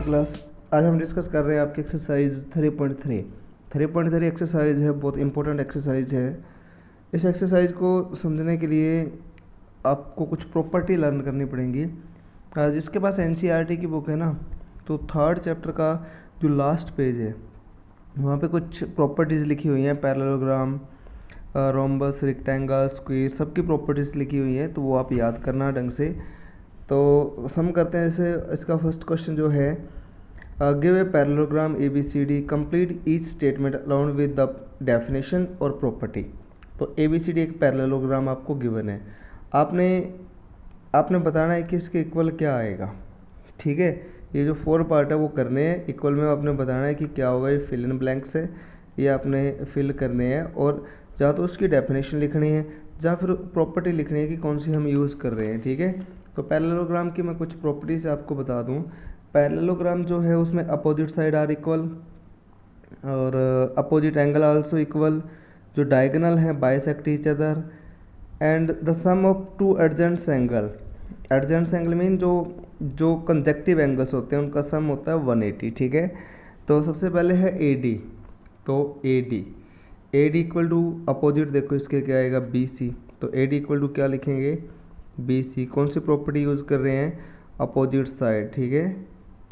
नमस्ते क्लास। आज हम डिस्कस कर रहे हैं आपकी एक्सरसाइज 3.3। 3.3 एक्सरसाइज है, बहुत इंपॉर्टेंट एक्सरसाइज है। इस एक्सरसाइज को समझने के लिए आपको कुछ प्रॉपर्टी लर्न करनी पड़ेंगी। जिसके पास एनसीईआरटी की बुक है ना, तो थर्ड चैप्टर का जो लास्ट पेज है वहाँ पे कुछ प्रॉपर्टीज़ लिखी हुई हैं। पैरेललोग्राम, रोम्बस, रेक्टेंगल, स्क्वायर, सबकी प्रॉपर्टीज़ लिखी हुई हैं, तो वो आप याद करना ढंग से। तो सम करते हैं इसे। इसका फर्स्ट क्वेश्चन जो है, give a parallelogram ABCD, complete each statement along with the definition और प्रॉपर्टी। तो ABCD एक पैरेललोग्राम आपको गिवन है, आपने बताना है कि इसके इक्वल क्या आएगा। ठीक है, ये जो 4 पार्ट है वो करने हैं। इक्वल में आपने बताना है कि क्या होगा। ये फिल इन ब्लैंक्स है, ये आपने फिल करने हैं, और या तो उसकी डेफिनेशन लिखनी है या फिर प्रॉपर्टी लिखनी है कि कौन सी हम यूज़ कर रहे हैं। ठीक है, तो पैरेललोग्राम की मैं कुछ प्रॉपर्टीज आपको बता दूं। पैरेललोग्राम जो है उसमें अपोजिट साइड आर इक्वल और अपोजिट एंगल आल्सो इक्वल। जो डायगोनल है bisect each other and the sum of two adjacents angle. Adjacents angle mean जो कंजेक्टिव एंगल्स होते हैं उनका सम होता है 180। ठीक है, तो सबसे पहले है AD। तो AD इक्वल टू अपोजिट, देखो इसके क्या आएगा BC। तो AD इक्वल टू क्या लिखेंगे BC। कौन सी प्रॉपर्टी यूज़ कर रहे हैं, अपोजिट साइड। ठीक है,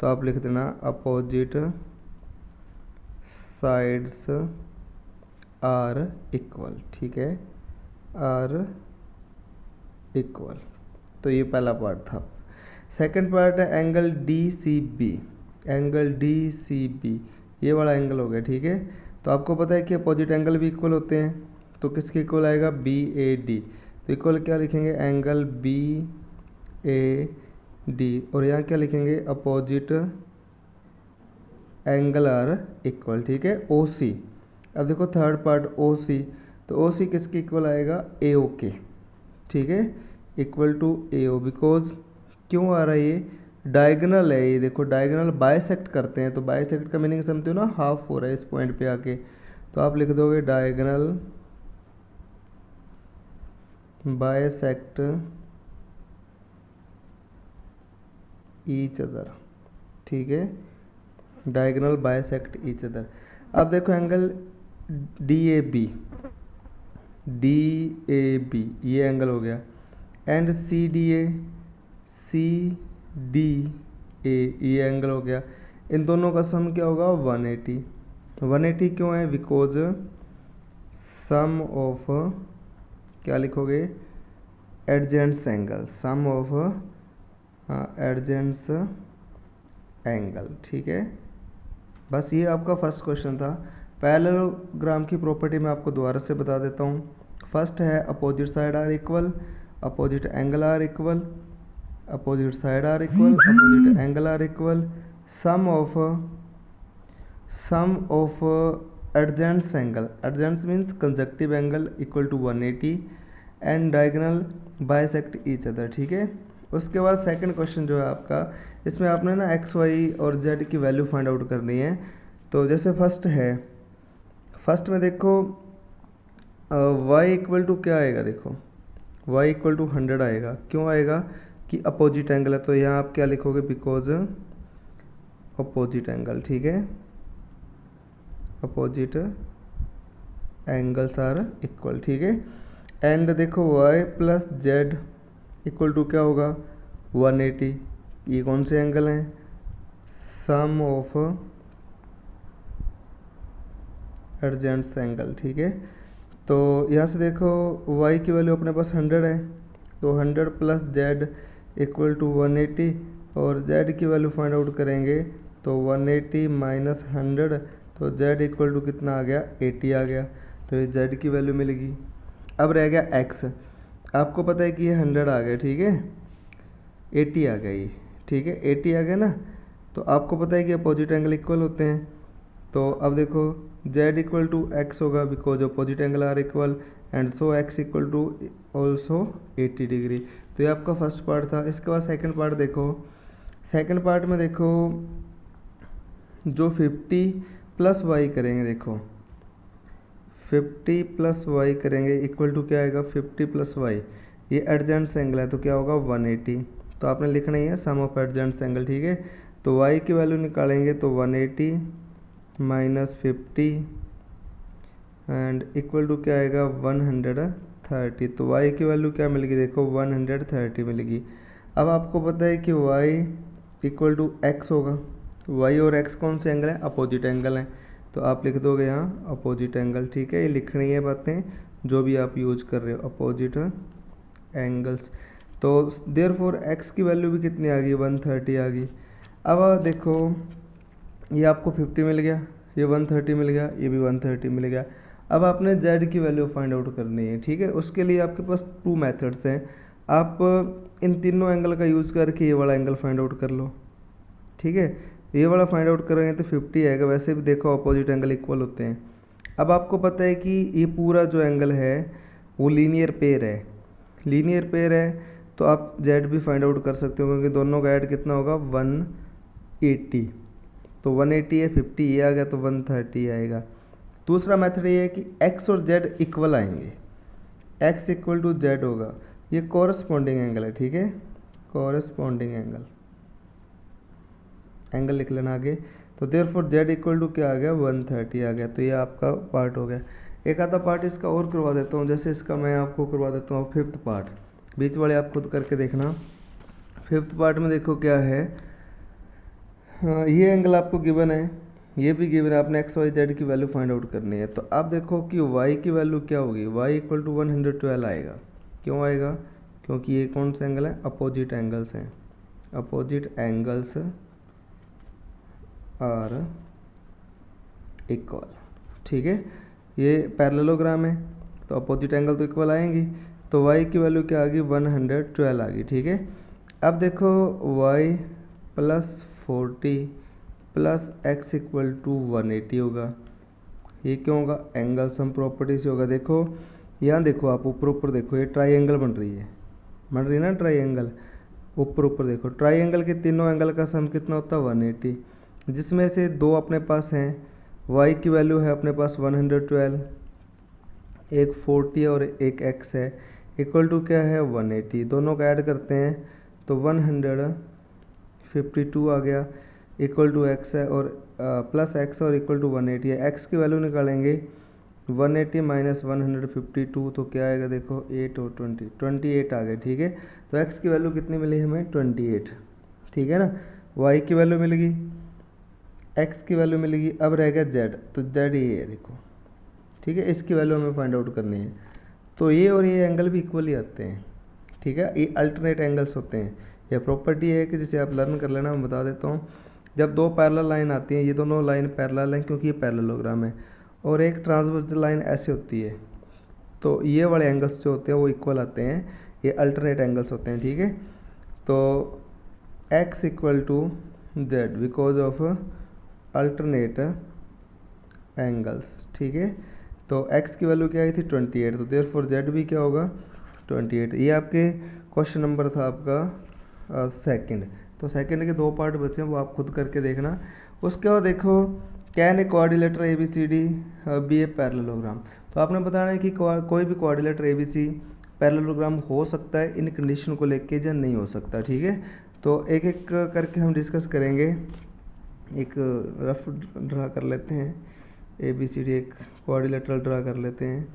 तो आप लिख देना अपोजिट साइड्स आर इक्वल। ठीक है, आर इक्वल। तो ये पहला पार्ट था। सेकंड पार्ट है एंगल DCB। एंगल DCB ये वाला एंगल हो गया। ठीक है, तो आपको पता है कि अपोजिट एंगल भी इक्वल होते हैं, तो किसके इक्वल आएगा BAD। तो इक्वल क्या लिखेंगे, एंगल BAD, और यहाँ क्या लिखेंगे, अपोजिट एंगल आर इक्वल। ठीक है, OC। अब देखो थर्ड पार्ट OC, तो OC किसके इक्वल आएगा, AO के। ठीक है, इक्वल टू AO, बिकॉज क्यों आ रहा है, ये डायगोनल है। ये देखो डायगोनल बाइसेक्ट करते हैं, तो बाइसेक्ट का मीनिंग समझते हो ना, हाफ हो रहा है इस पॉइंट पे आके। तो आप लिख दोगे डायगोनल बाइसेक्ट ईच अदर। ठीक है, डायगोनल बाइसेक्ट ईच अदर। अब देखो एंगल DAB ये एंगल हो गया, एंड CDA ये एंगल हो गया। इन दोनों का सम क्या होगा 180। 180 क्यों है, बिकॉज सम ऑफ, क्या लिखोगे, adjacent angle, sum of adjacent angle. ठीक है, बस ये आपका फर्स्ट क्वेश्चन था। पैरेललोग्राम की प्रॉपर्टी मैं आपको दोबारा से बता देता हूँ। फर्स्ट है opposite side are equal, opposite angle are equal, opposite side are equal, opposite angle are equal, sum of adjacent angle, adjacent means conjunctive angle, equal to 180 and diagonal bisect each other. ठीक है, उसके बाद second question जो है आपका, इसमें आपने ना x, y और z की वैल्यू फाइंड आउट करनी है। तो जैसे फर्स्ट है, फर्स्ट में देखो y इक्वल टू क्या आएगा, देखो y इक्वल टू 100 आएगा। क्यों आएगा, कि अपोजिट एंगल है, तो यहाँ आप क्या लिखोगे, बिकॉज अपोजिट एंगल। ठीक है, अपोजिट एंगल्स आर इक्वल। ठीक है, एंड देखो y plus z equal to क्या होगा 180। ये कौन से एंगल हैं, सम ऑफ एडजेंट्स एंगल। ठीक है, तो यहाँ से देखो y की वैल्यू अपने पास 100 है, तो 100 प्लस z इक्वल टू 180, और z की वैल्यू फाइंड आउट करेंगे तो 180 माइनस 100, तो z इक्वल टू कितना आ गया 80 आ गया। तो ये z की वैल्यू मिलेगी। अब रह गया x, आपको पता है कि ये 100 आ गया। ठीक है, 80 आ गया ये। ठीक है, 80 आ गया ना, तो आपको पता है कि अपोजिट एंगल इक्वल होते हैं। तो अब देखो z इक्वल टू x होगा, because opposite angle are equal, and so x equal to also 80 degree. तो ये आपका फर्स्ट पार्ट था। इसके बाद सेकंड पार्ट देखो। सेकंड पार्ट में देखो जो 50 प्लस y करेंगे, देखो 50 प्लस y करेंगे इक्वल टू क्या आएगा 50 प्लस y, ये एडजेंट्स एंगल है तो क्या होगा 180। तो आपने लिखना ही है सम ऑफ एडजेंट्स एंगल। ठीक है, तो y की वैल्यू निकालेंगे तो 180 माइनस 50 एंड इक्वल टू क्या आएगा 130। तो y की वैल्यू क्या मिलेगी, देखो 130 मिलेगी। अब आपको पता है कि y इक्वल टू एक्स होगा, y और x कौन से एंगल हैं, अपोजिट एंगल हैं, तो आप लिख दोगे यहाँ अपोजिट एंगल। ठीक है, ये लिखनी है बातें जो भी आप यूज कर रहे हो, अपोजिट एंगल्स। तो देयरफॉर x की वैल्यू भी कितनी आ गई, 130 आ गई। अब देखो ये आपको 50 मिल गया, ये 130 मिल गया, ये भी 130 मिल गया। अब आपने z की वैल्यू फाइंड आउट करनी है। ठीक है, उसके लिए आपके पास 2 मेथड्स हैं। आप इन तीनों एंगल का यूज़ करके ये वाला एंगल फाइंड आउट कर लो। ठीक है, ये वाला फाइंड आउट करेंगे तो 50 आएगा। वैसे भी देखो अपोजिट एंगल इक्वल होते हैं। अब आपको पता है कि ये पूरा जो एंगल है वो लीनियर पेयर है, लीनियर पेयर है, तो आप z भी फाइंड आउट कर सकते हो क्योंकि दोनों का ऐड कितना होगा 180। तो 180 है, 50 ये आ गया तो 130 आएगा। दूसरा मेथड ये है कि x और z इक्वल आएंगे, x इक्वल टू z होगा, ये कॉरस्पॉन्डिंग एंगल है। ठीक है, कॉरस्पॉन्डिंग एंगल लिख लेना आगे। तो देयरफॉर z इक्वल टू क्या आ गया 130 आ गया। तो ये आपका पार्ट हो गया। एक आधा पार्ट इसका और करवा देता हूँ, जैसे इसका मैं आपको करवा देता हूँ 5th पार्ट, बीच वाले आप खुद करके देखना। 5th पार्ट में देखो क्या है, हाँ ये एंगल आपको गिवन है, ये भी गिवन है, आपने एक्स वाई जेड की वैल्यू फाइंड आउट करनी है। तो आप देखो कि y की वैल्यू क्या होगी, y इक्वल टू 112 आएगा। क्यों आएगा, क्योंकि ये कौन से एंगल है, अपोजिट एंगल्स हैं, अपोजिट एंगल्स आर इक्वल। ठीक है, ये पैरेललोग्राम है तो अपोजिट एंगल तो इक्वल आएंगी। तो y की वैल्यू क्या आ गई 112 आ गई। ठीक है, अब देखो y plus 40 plus X equal to 180 होगा। ये क्यों होगा, एंगल सम प्रॉपर्टी से होगा। देखो यहाँ देखो, आप ऊपर ऊपर देखो, ये ट्राइंगल बन रही है ना ट्राइंगल, ऊपर ऊपर देखो ट्राइंगल के तीनों एंगल का सम कितना होता है 180, जिसमें से दो अपने पास हैं, y की वैल्यू है अपने पास 112, एक 40 और एक x है, इक्वल टू क्या है 180, दोनों का ऐड करते हैं तो 152 आ गया, इक्वल टू एक्स है और प्लस एक्स और इक्वल टू 180 है। एक्स की वैल्यू निकालेंगे 180 माइनस 152 तो क्या आएगा, देखो 8 और 28 आ गए। ठीक है, तो एक्स की वैल्यू कितनी मिली हमें 28। ठीक है ना, वाई की वैल्यू मिलेगी, एक्स की वैल्यू मिलेगी, अब रह गया जेड, तो जेड ये है देखो। ठीक है, इसकी वैल्यू हमें फाइंड आउट करनी है। तो ये और ये एंगल भी इक्वली आते हैं। ठीक है, ये अल्टरनेट एंगल्स होते हैं। यह प्रॉपर्टी है कि जिसे आप लर्न कर लेना, मैं बता देता हूँ। जब दो पैरेलल लाइन आती हैं, ये दोनों लाइन पैरेलल हैं क्योंकि ये पैरेललोग्राम है, और एक ट्रांसवर्सल लाइन ऐसे होती है, तो ये वाले एंगल्स जो होते हैं वो इक्वल आते हैं, ये अल्टरनेट एंगल्स होते हैं। ठीक है, तो x equal to Z because of alternate angles. ठीक है, तो x की वैल्यू क्या आई थी 28, तो देयरफॉर z भी क्या होगा 28। ये आपके क्वेश्चन नंबर था आपका सेकंड। तो सेकंड के दो पार्ट बचे हैं, वो आप खुद करके देखना। उसके बाद देखो can a coordinator A B C D be a parallelogram. तो आपने बताना है कि कोई भी coordinator A B C parallelogram हो सकता है इन कंडीशन को लेके या नहीं हो सकता। ठीक है, तो एक एक करके हम डिस्कस करेंगे। एक रफ ड्रा कर लेते हैं, ए बी सी डी एक कोऑर्डिनेटर ड्रा कर लेते हैं,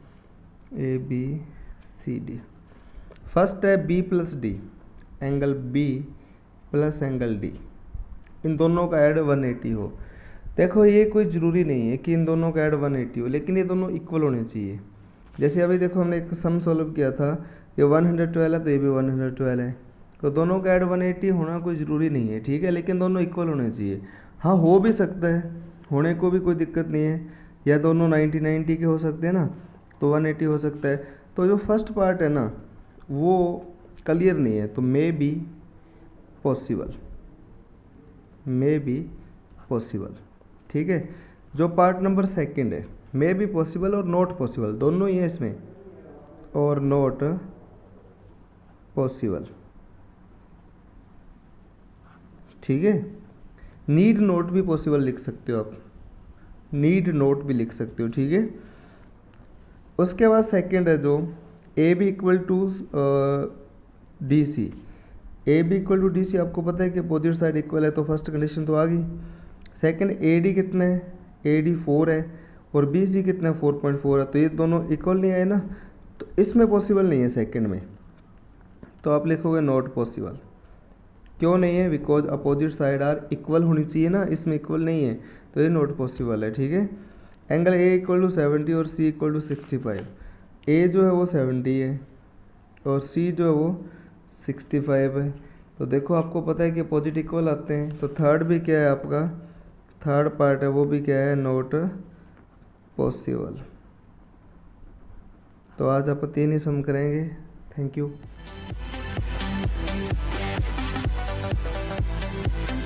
A B C D. First है B plus D, angle B plus angle D, इन दोनों का ऐड 180 हो। देखो ये कोई ज़रूरी नहीं है कि इन दोनों का ऐड 180 हो, लेकिन ये दोनों इक्वल होने चाहिए। जैसे अभी देखो हमने एक सम सॉल्व किया था, ये 112 है तो ये भी 112 है, तो दोनों का ऐड 180 होना कोई ज़रूरी नहीं है। ठीक है, लेकिन दोनों इक्वल होने चाहिए। हाँ हो भी सकता है, होने को भी कोई दिक्कत नहीं है, या दोनों 90-90 के हो सकते हैं ना, तो 180 हो सकता है। तो जो फर्स्ट पार्ट है ना वो क्लियर नहीं है, तो may be possible, may be possible. ठीक है, जो पार्ट नंबर सेकंड है मे बी पॉसिबल और नॉट पॉसिबल, दोनों ही है इसमें, और नॉट पॉसिबल। ठीक है, नीड नॉट भी पॉसिबल लिख सकते हो आप, नीड नॉट भी लिख सकते हो। ठीक है, उसके बाद सेकंड है जो A B equal to D C, A B equal to D C आपको पता है कि अपोजिट साइड इक्वल है, तो फर्स्ट कंडीशन तो आ गई। सेकंड ए डी कितना है, ए डी 4 है और बी सी कितना है 4.4 है, तो ये दोनों इक्वल नहीं आए ना, तो इसमें पॉसिबल नहीं है सेकंड में, तो आप लिखोगे नॉट पॉसिबल। क्यों नहीं है, because opposite side are equal होनी चाहिए ना, इसमें इक्वल नहीं है तो ये नॉट पॉसिबल है, ठीक है। एंगल ए इक्वल टू 70 और सी इक्वल टू 65, ए जो है वो 70 है और सी जो है वो 65 है, तो देखो आपको पता है कि अपोजिट इक्वल आते हैं, तो थर्ड भी क्या है आपका, थर्ड पार्ट है वो भी क्या है, नॉट पॉसिबल। तो आज आप 3 ही सम करेंगे। Thank you.